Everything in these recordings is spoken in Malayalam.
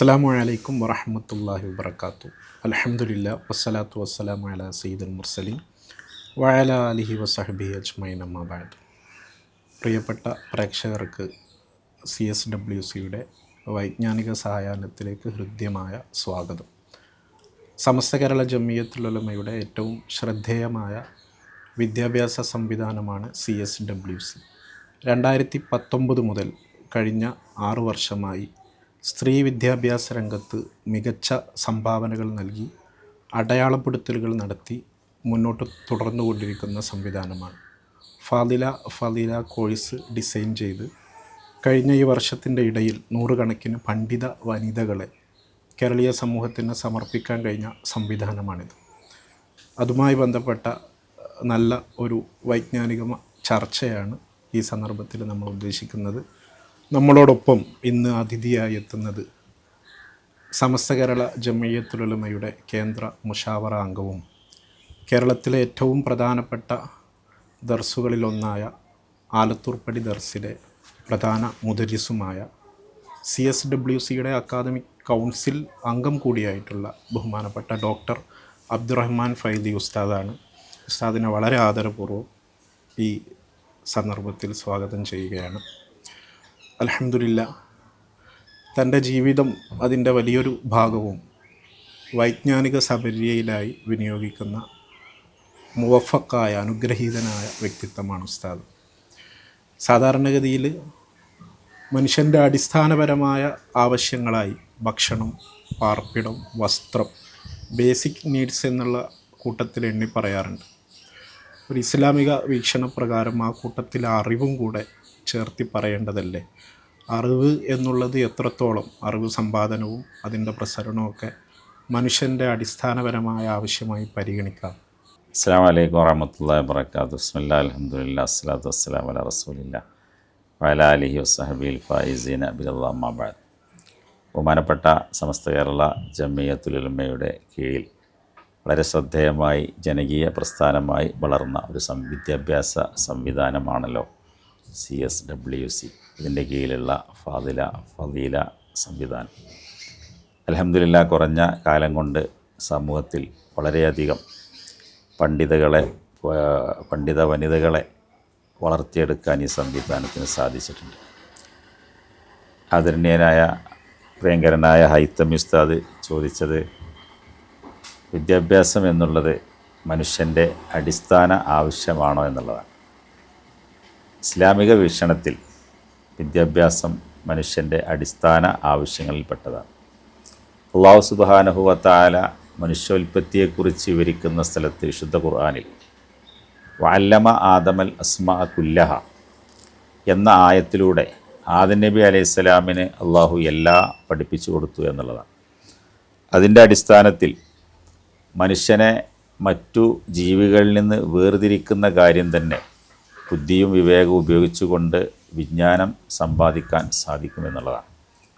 അസ്സലാമു അലൈക്കും വറഹ്മത്തുള്ളാഹി വബറകാതുഹു. അൽഹംദുലില്ലാ വസ്സലാത്തു വസ്സലാമു അലാ സയ്യിദുൽ മുർസലീൻ വഅലാ ആലിഹി വസഹ്ബിഹി അജ്മഈൻ അമ്മാ ബഅദ്. പ്രിയപ്പെട്ട പ്രേക്ഷകർക്ക് CSWCയുടെ വൈജ്ഞാനിക സായാഹ്നത്തിലേക്ക് ഹൃദ്യമായ സ്വാഗതം. സമസ്ത കേരള ജംഇയ്യത്തുൽ ഉലമയുടെ ഏറ്റവും ശ്രദ്ധേയമായ വിദ്യാഭ്യാസ സംവിധാനമാണ് CSWC. 2019 മുതൽ കഴിഞ്ഞ 6 വർഷമായി സ്ത്രീ വിദ്യാഭ്യാസ രംഗത്ത് മികച്ച സംഭാവനകൾ നൽകി അടയാളപ്പെടുത്തലുകൾ നടത്തി മുന്നോട്ട് തുടർന്നുകൊണ്ടിരിക്കുന്ന സംവിധാനമാണ്. ഫാദില കോഴ്സ് ഡിസൈൻ ചെയ്ത് കഴിഞ്ഞ ഈ വർഷത്തിൻ്റെ ഇടയിൽ നൂറുകണക്കിന് പണ്ഡിത വനിതകളെ കേരളീയ സമൂഹത്തിന് സമർപ്പിക്കാൻ കഴിഞ്ഞ സംവിധാനമാണിത്. അതുമായി ബന്ധപ്പെട്ട നല്ല ഒരു വൈജ്ഞാനിക ചർച്ചയാണ് ഈ സന്ദർഭത്തിൽ നമ്മൾ ഉദ്ദേശിക്കുന്നത്. നമ്മളോടൊപ്പം ഇന്ന് അതിഥിയായി എത്തുന്നത് സമസ്ത കേരള ജംഇയ്യത്തുൽ ഉലമയുടെ കേന്ദ്ര മുഷാവറ അംഗവും കേരളത്തിലെ ഏറ്റവും പ്രധാനപ്പെട്ട ദർസുകളിലൊന്നായ ആലത്തൂർപ്പടി ദർസിലെ പ്രധാന മുദരിസുമായ CSWCയുടെ അക്കാദമിക് കൗൺസിൽ അംഗം കൂടിയായിട്ടുള്ള ബഹുമാനപ്പെട്ട ഡോക്ടർ അബ്ദുറഹ്മാൻ ഫൈദി ഉസ്താദാണ്. ഉസ്താദിനെ വളരെ ആദരപൂർവ്വം ഈ സന്ദർഭത്തിൽ സ്വാഗതം ചെയ്യുകയാണ്. അൽഹംദുലില്ലാ, തൻ്റെ ജീവിതം അതിൻ്റെ വലിയൊരു ഭാഗവും വൈജ്ഞാനിക സബര്യയിലായി വിനിയോഗിക്കുന്ന മുവഫക്കായ അനുഗ്രഹീതനായ വ്യക്തിത്വമാണ് ഉസ്താദ്. സാധാരണഗതിയിൽ മനുഷ്യൻ്റെ അടിസ്ഥാനപരമായ ആവശ്യങ്ങളായി ഭക്ഷണം, പാർപ്പിടം, വസ്ത്രം, ബേസിക് നീഡ്സ് എന്നുള്ള കൂട്ടത്തിൽ എണ്ണി പറയാറുണ്ട്. ഒരു ഇസ്ലാമിക വീക്ഷണപ്രകാരം ആ കൂട്ടത്തിൽ അറിവും കൂടെ ചേർത്തി പറയേണ്ടതല്ലേ? അറിവ് എന്നുള്ളത് എത്രത്തോളം അറിവ് സമ്പാദനവും അതിൻ്റെ പ്രസരണമൊക്കെ മനുഷ്യൻ്റെ അടിസ്ഥാനപരമായ ആവശ്യമായി പരിഗണിക്കാം. അസ്സലാമു അലൈക്കും വറഹ്മത്തുള്ളാഹി വബറകാതുഹു. ബിസ്മില്ലാഹിൽ അൽഹംദുലില്ലാഹി വസ്സലാത്തു വസ്സലാമു അലാ റസൂലില്ലാഹി വഅലാ ആലിഹി വസ്സഹ്ബിഹിൽ ഫായിസീന ബിറല്ലാഹി അമ്മാ ബഅദ്. ബഹുമാനപ്പെട്ട സമസ്ത കേരള ജംഇയ്യത്തുൽ ഉലമയുടെ കീഴിൽ വളരെ ശ്രദ്ധേയമായി ജനകീയ പ്രസ്ഥാനമായി വളർന്ന ഒരു വിദ്യാഭ്യാസ സംവിധാനമാണല്ലോ CSWC. ഇതിൻ്റെ കീഴിലുള്ള ഫദീല സംവിധാനം അൽഹംദുലില്ലാ കുറഞ്ഞ കാലം കൊണ്ട് സമൂഹത്തിൽ വളരെയധികം പണ്ഡിത വനിതകളെ വളർത്തിയെടുക്കാൻ ഈ സംവിധാനത്തിന് സാധിച്ചിട്ടുണ്ട്. ആദരണീയനായ പ്രിയങ്കരനായ ഹൈത്തമി ഉസ്താദ് ചോദിച്ചത് വിദ്യാഭ്യാസം എന്നുള്ളത് മനുഷ്യൻ്റെ അടിസ്ഥാന ആവശ്യമാണോ എന്നുള്ളതാണ്. ഇസ്ലാമിക വീക്ഷണത്തിൽ വിദ്യാഭ്യാസം മനുഷ്യൻ്റെ അടിസ്ഥാന ആവശ്യങ്ങളിൽപ്പെട്ടതാണ്. അല്ലാഹു സുബ്ഹാനഹു വ തആല മനുഷ്യോൽപ്പത്തിയെക്കുറിച്ച് വിവരിക്കുന്ന സ്ഥലത്ത് വിശുദ്ധ ഖുർആനിൽ വഅല്ലമ ആദമൽ അസ്മാഅ കുല്ലഹ എന്ന ആയത്തിലൂടെ ആദം നബി അലൈഹിസ്സലാമിന് അള്ളാഹു എല്ലാം പഠിപ്പിച്ചു കൊടുത്തു എന്നുള്ളതാണ്. അതിൻ്റെ അടിസ്ഥാനത്തിൽ മനുഷ്യനെ മറ്റു ജീവികളിൽ നിന്ന് വേർതിരിക്കുന്ന കാര്യം തന്നെ ബുദ്ധിയും വിവേകവും ഉപയോഗിച്ചുകൊണ്ട് വിജ്ഞാനം സമ്പാദിക്കാൻ സാധിക്കുമെന്നുള്ളതാണ്.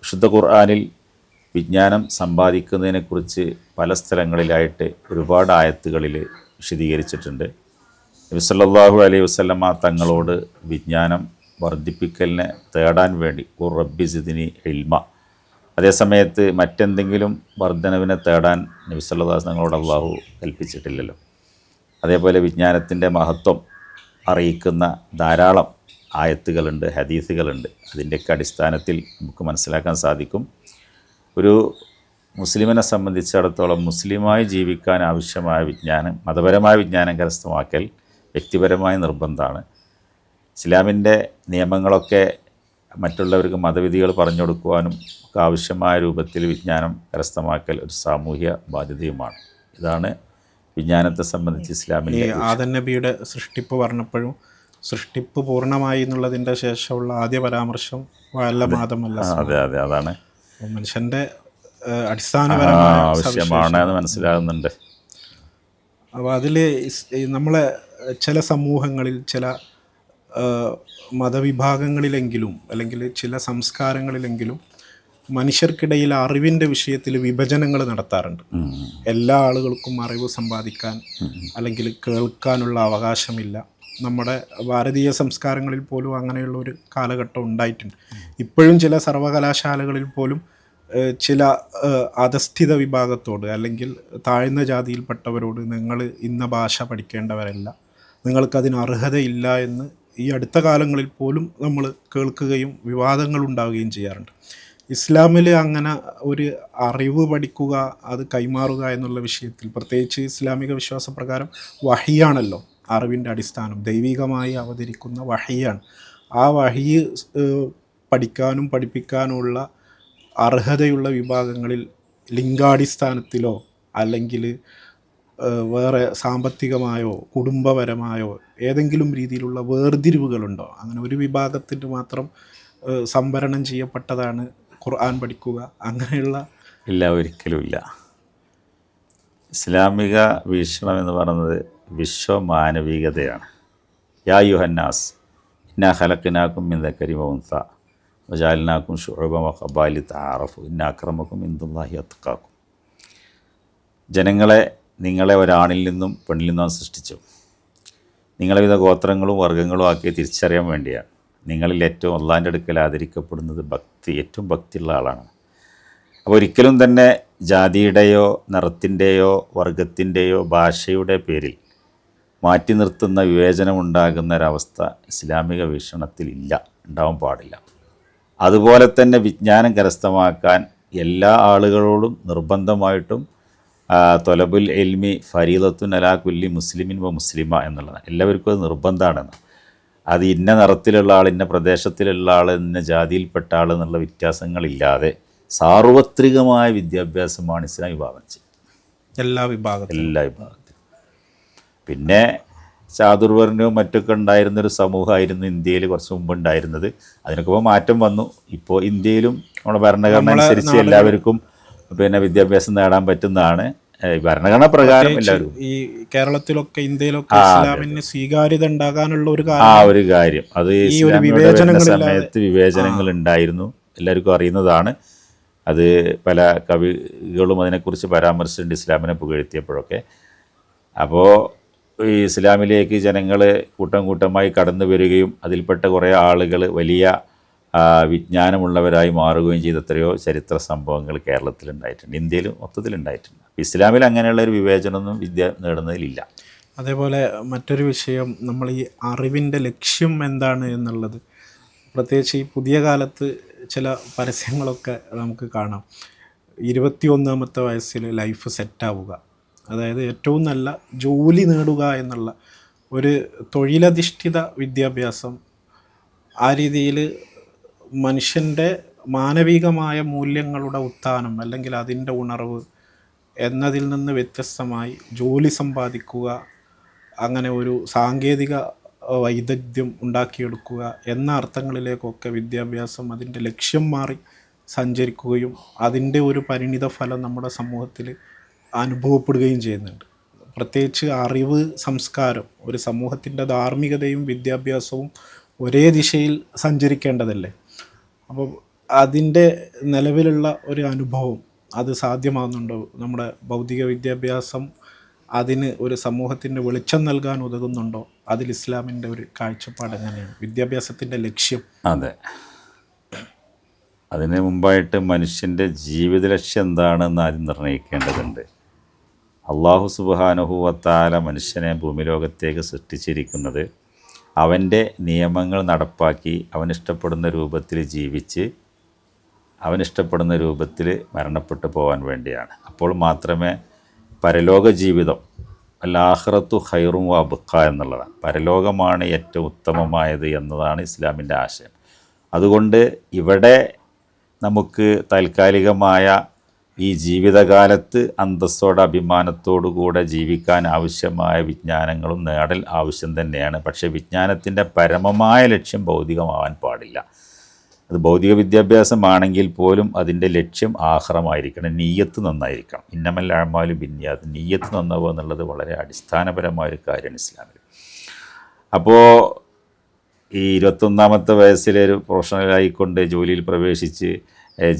വിശുദ്ധ ഖുർആനിൽ വിജ്ഞാനം സമ്പാദിക്കുന്നതിനെക്കുറിച്ച് പല സ്ഥലങ്ങളിലായിട്ട് ഒരുപാട് ആയത്തുകളിൽ വിശദീകരിച്ചിട്ടുണ്ട്. നബി സല്ലല്ലാഹു അലൈഹി വസല്ലമ തങ്ങളോട് വിജ്ഞാനം വർദ്ധിപ്പിക്കലിനെ തേടാൻ വേണ്ടി ഖുർ റബ്ബി സിദ്നി ഇൽമ, അതേസമയത്ത് മറ്റെന്തെങ്കിലും വർധനവിനെ തേടാൻ നബി സല്ലല്ലാഹു അലൈഹി തങ്ങളോട് അള്ളാഹു കൽപ്പിച്ചിട്ടില്ലല്ലോ. അതേപോലെ വിജ്ഞാനത്തിൻ്റെ മഹത്വം അറിയിക്കുന്ന ധാരാളം ആയത്തുകളുണ്ട്, ഹദീസുകളുണ്ട്. അതിൻ്റെയൊക്കെ അടിസ്ഥാനത്തിൽ നമുക്ക് മനസ്സിലാക്കാൻ സാധിക്കും, ഒരു മുസ്ലിമിനെ സംബന്ധിച്ചിടത്തോളം മുസ്ലിമായി ജീവിക്കാൻ ആവശ്യമായ വിജ്ഞാനം, മതപരമായ വിജ്ഞാനം കരസ്ഥമാക്കൽ വ്യക്തിപരമായ നിർബന്ധമാണ്. ഇസ്ലാമിൻ്റെ നിയമങ്ങളൊക്കെ മറ്റുള്ളവർക്ക് മതവിധികൾ പറഞ്ഞു കൊടുക്കുവാനും ഒക്കെ ആവശ്യമായ രൂപത്തിൽ വിജ്ഞാനം കരസ്ഥമാക്കൽ ഒരു സാമൂഹ്യ ബാധ്യതയുമാണ്. ഇതാണ് വിജ്ഞാനത്തെ സംബന്ധിച്ച് ഇസ്ലാമിൻ്റെ. ആദം നബിയുടെ സൃഷ്ടിപ്പ് പറഞ്ഞപ്പോഴും സൃഷ്ടിപ്പ് പൂർണ്ണമായി എന്നുള്ളതിൻ്റെ ശേഷമുള്ള ആദ്യ പരാമർശം വഅല്ലമാദമല്ല. അതെ, അതാണ് മനുഷ്യൻ്റെ അടിസ്ഥാനപരമായ ആവശ്യമാണ് എന്ന് മനസ്സിലാകുന്നുണ്ട്. അപ്പോൾ അതിൽ നമ്മളെ ചില സമൂഹങ്ങളിൽ ചില മതവിഭാഗങ്ങളിലെങ്കിലും അല്ലെങ്കിൽ ചില സംസ്കാരങ്ങളിലെങ്കിലും മനുഷ്യർക്കിടയിൽ അറിവിൻ്റെ വിഷയത്തിൽ വിഭജനങ്ങൾ നടത്താറുണ്ട്. എല്ലാ ആളുകൾക്കും അറിവ് സമ്പാദിക്കാൻ അല്ലെങ്കിൽ കേൾക്കാനുള്ള അവകാശമില്ല. നമ്മുടെ ഭാരതീയ സംസ്കാരങ്ങളിൽ പോലും അങ്ങനെയുള്ള ഒരു കാലഘട്ടം ഉണ്ടായിട്ടുണ്ട്. ഇപ്പോഴും ചില സർവകലാശാലകളിൽ പോലും ചില അധസ്ഥിത വിഭാഗത്തോട് അല്ലെങ്കിൽ താഴ്ന്ന ജാതിയിൽപ്പെട്ടവരോട് നിങ്ങൾ ഇന്ന ഭാഷ പഠിക്കേണ്ടവരല്ല, നിങ്ങൾക്കതിന് അർഹതയില്ല എന്ന് ഈ അടുത്ത കാലങ്ങളിൽ പോലും നമ്മൾ കേൾക്കുകയും വിവാദങ്ങൾ ഉണ്ടാവുകയും ചെയ്യാറുണ്ട്. ഇസ്ലാമിൽ അങ്ങനെ ഒരു അറിവ് പഠിക്കുക, അത് കൈമാറുക എന്നുള്ള വിഷയത്തിൽ, പ്രത്യേകിച്ച് ഇസ്ലാമിക വിശ്വാസപ്രകാരം വഹിയാണല്ലോ അറിവിൻ്റെ അടിസ്ഥാനം, ദൈവികമായി അവതരിക്കുന്ന വഹിയാണ്. ആ വഹി പഠിക്കാനും പഠിപ്പിക്കാനുമുള്ള അർഹതയുള്ള വിഭാഗങ്ങളിൽ ലിംഗാടിസ്ഥാനത്തിലോ അല്ലെങ്കിൽ വേറെ സാമ്പത്തികമായോ കുടുംബപരമായോ ഏതെങ്കിലും രീതിയിലുള്ള വേർതിരിവുകളുണ്ടോ? അങ്ങനെ ഒരു വിഭാഗത്തിന് മാത്രം സംവരണം ചെയ്യപ്പെട്ടതാണ് ഖുർആൻ പഠിക്കുക, അങ്ങനെയുള്ള ഇല്ല, ഒരിക്കലുമില്ല. ഇസ്ലാമിക വീക്ഷണം എന്ന് പറയുന്നത് വിശ്വമാനവികതയാണ്. യാ യുഹന്നാസ് ഇന്നാ ഖലഖ്നാകും മിൻ ദക്കരിൻ വ ഉൻസ വജഅൽനാകും ശുഉബൻ വ ഖബായില തആറഫു ഇന്ന അക്രമക്കും ഇൻദല്ലാഹി അത്ഖാക്കും. ജനങ്ങളെ, നിങ്ങളെ ഒരാണിൽ നിന്നും പെണ്ണിൽ നിന്നും സൃഷ്ടിച്ചു. നിങ്ങളെ വിവിധ ഗോത്രങ്ങളും വർഗ്ഗങ്ങളും ആക്കി തിരിച്ചറിയാൻ വേണ്ടിയാണ്. നിങ്ങളിൽ ഏറ്റവും അള്ളാഹിൻ്റെ അടുക്കൽ ആദരിക്കപ്പെടുന്നത് ഏറ്റവും ഭക്തിയുള്ള ആളാണ്. അപ്പോൾ ഒരിക്കലും തന്നെ ജാതിയുടെയോ നിറത്തിൻ്റെയോ വർഗത്തിൻ്റെയോ ഭാഷയുടെ പേരിൽ മാറ്റി നിർത്തുന്ന വിവേചനമുണ്ടാകുന്ന ഒരവസ്ഥ ഇസ്ലാമിക വീക്ഷണത്തിൽ ഇല്ല, ഉണ്ടാവാൻ പാടില്ല. അതുപോലെ തന്നെ വിജ്ഞാനം കരസ്ഥമാക്കാൻ എല്ലാ ആളുകളോടും നിർബന്ധമായിട്ടും തൊലബുൽ എൽമി ഫരീദത്തുൻ അലാ കുല്ലി മുസ്ലിമിൻ വ മുസ്ലിമ എന്നുള്ളതാണ്. എല്ലാവർക്കും അത് നിർബന്ധമാണെന്ന്. അത് ഇന്ന നിറത്തിലുള്ള ആൾ, ഇന്ന പ്രദേശത്തിലുള്ള ആൾ, ഇന്ന ജാതിയിൽപ്പെട്ട ആൾ എന്നുള്ള വ്യത്യാസങ്ങളില്ലാതെ സാർവത്രികമായ വിദ്യാഭ്യാസമാണ് ഇസ്ലാം വിഭാവനം ചെയ്യുന്നത്, എല്ലാ വിഭാഗത്തിലും. പിന്നെ ചാതുർവർണ്ണവും മറ്റൊക്കെ ഉണ്ടായിരുന്നൊരു സമൂഹമായിരുന്നു ഇന്ത്യയിൽ കുറച്ച് മുമ്പ് ഉണ്ടായിരുന്നത്. അതിനൊക്കെ ഇപ്പോൾ മാറ്റം വന്നു. ഇപ്പോൾ ഇന്ത്യയിലും നമ്മുടെ ഭരണഘടന അനുസരിച്ച് എല്ലാവർക്കും പിന്നെ വിദ്യാഭ്യാസം നേടാൻ പറ്റുന്നതാണ്. ഭരണഘടന പ്രകാരം എല്ലാവരും ഈ കേരളത്തിലൊക്കെ ഇന്ത്യയിലൊക്കെ ഇസ്ലാമിന് സ്വീകാര്യത ഉണ്ടാകാനുള്ള ഒരു കാര്യം അത് ഇസ്ലാമിയുടെ സമയത്ത് വിവേചനങ്ങൾ ഉണ്ടായിരുന്നു, എല്ലാവർക്കും അറിയുന്നതാണ്. അത് പല കവികളും അതിനെക്കുറിച്ച് പരാമർശിച്ചിട്ടുണ്ട് ഇസ്ലാമിനെ പുകഴ്ത്തിയപ്പോഴൊക്കെ. അപ്പോൾ ഈ ഇസ്ലാമിലേക്ക് ജനങ്ങൾ കൂട്ടം കൂട്ടമായി കടന്നു വരികയും അതിൽപ്പെട്ട കുറേ ആളുകൾ വലിയ വിജ്ഞാനമുള്ളവരായി മാറുകയും ചെയ്ത എത്രയോ ചരിത്ര സംഭവങ്ങൾ കേരളത്തിലുണ്ടായിട്ടുണ്ട്, ഇന്ത്യയിലും മൊത്തത്തിലുണ്ടായിട്ടുണ്ട്. ഇസ്ലാമിൽ അങ്ങനെയുള്ള ഒരു വിവേചനമൊന്നും വിദ്യ നേടുന്നതിലില്ല. അതേപോലെ മറ്റൊരു വിഷയം, നമ്മൾ ഈ അറിവിൻ്റെ ലക്ഷ്യം എന്താണ് എന്നുള്ളത്, പ്രത്യേകിച്ച് ഈ പുതിയ കാലത്ത് ചില പരസ്യങ്ങളൊക്കെ നമുക്ക് കാണാം. 21ാമത്തെ വയസ്സിൽ ലൈഫ് സെറ്റാവുക, അതായത് ഏറ്റവും നല്ല ജോലി നേടുക എന്നുള്ള ഒരു തൊഴിലധിഷ്ഠിത വിദ്യാഭ്യാസം. ആ രീതിയിൽ മനുഷ്യൻ്റെ മാനവികമായ മൂല്യങ്ങളുടെ ഉത്ഥാനം അല്ലെങ്കിൽ അതിൻ്റെ ഉണർവ് എന്നതിൽ നിന്ന് വ്യത്യസ്തമായി ജോലി സമ്പാദിക്കുക, അങ്ങനെ ഒരു സാങ്കേതിക വൈദഗ്ധ്യം ഉണ്ടാക്കിയെടുക്കുക എന്ന അർത്ഥങ്ങളിലേക്കൊക്കെ വിദ്യാഭ്യാസം അതിൻ്റെ ലക്ഷ്യം മാറി സഞ്ചരിക്കുകയും അതിൻ്റെ ഒരു പരിണിത ഫലം നമ്മുടെ സമൂഹത്തിൽ അനുഭവപ്പെടുകയും ചെയ്യുന്നുണ്ട്. പ്രത്യേകിച്ച് അറിവ്, സംസ്കാരം, ഒരു സമൂഹത്തിൻ്റെ ധാർമ്മികതയും വിദ്യാഭ്യാസവും ഒരേ ദിശയിൽ സഞ്ചരിക്കേണ്ടതല്ലേ. അപ്പോൾ അതിൻ്റെ നിലവിലുള്ള ഒരു അനുഭവം അത് സാധ്യമാകുന്നുണ്ടോ? നമ്മുടെ ഭൗതിക വിദ്യാഭ്യാസം അതിന് ഒരു സമൂഹത്തിൻ്റെ വെളിച്ചം നൽകാൻ ഉതകുന്നുണ്ടോ? അതിൽ ഇസ്ലാമിൻ്റെ ഒരു കാഴ്ചപ്പാട് എങ്ങനെയാണ്, വിദ്യാഭ്യാസത്തിൻ്റെ ലക്ഷ്യം? അതെ, അതിന് മുമ്പായിട്ട് മനുഷ്യൻ്റെ ജീവിത ലക്ഷ്യം എന്താണെന്ന് ആദ്യം നിർണ്ണയിക്കേണ്ടതുണ്ട്. അള്ളാഹു സുബ്ഹാനഹു വ തആല മനുഷ്യനെ ഭൂമിലോകത്തേക്ക് സൃഷ്ടിച്ചിരിക്കുന്നത് അവൻ്റെ നിയമങ്ങൾ നടപ്പാക്കി അവനിഷ്ടപ്പെടുന്ന രൂപത്തിൽ ജീവിച്ച് അവനിഷ്ടപ്പെടുന്ന രൂപത്തിൽ മരണപ്പെട്ടു പോകാൻ വേണ്ടിയാണ്. അപ്പോൾ മാത്രമേ പരലോക ജീവിതം, അൽ-ആഖിറത്തു ഖൈറും വ അബ്ഖാ എന്നുള്ളതാണ്, പരലോകമാണ് ഏറ്റവും ഉത്തമമായത് എന്നതാണ് ഇസ്ലാമിൻ്റെ ആശയം. അതുകൊണ്ട് ഇവിടെ നമുക്ക് താൽക്കാലികമായ ഈ ജീവിതകാലത്ത് അന്തസ്സോടെ അഭിമാനത്തോടു കൂടെ ജീവിക്കാൻ ആവശ്യമായ വിജ്ഞാനങ്ങളും നേടൽ ആവശ്യം തന്നെയാണ്. പക്ഷേ വിജ്ഞാനത്തിൻ്റെ പരമമായ ലക്ഷ്യം ഭൗതികമാവാൻ പാടില്ല. അത് ഭൗതിക വിദ്യാഭ്യാസമാണെങ്കിൽ പോലും അതിൻ്റെ ലക്ഷ്യം ആഖിറമായിരിക്കണം, നീയത്ത് നന്നായിരിക്കണം. ഇന്നമൽ അഅ്മാലു ബിന്നിയാത്ത്, നീയത്ത് നന്നാവുക എന്നുള്ളത് വളരെ അടിസ്ഥാനപരമായൊരു കാര്യമാണ് ഇസ്ലാമിൽ. അപ്പോൾ ഈ 21ാമത്തെ വയസ്സിലൊരു പ്രൊഫഷണലായിക്കൊണ്ട് ജോലിയിൽ പ്രവേശിച്ച്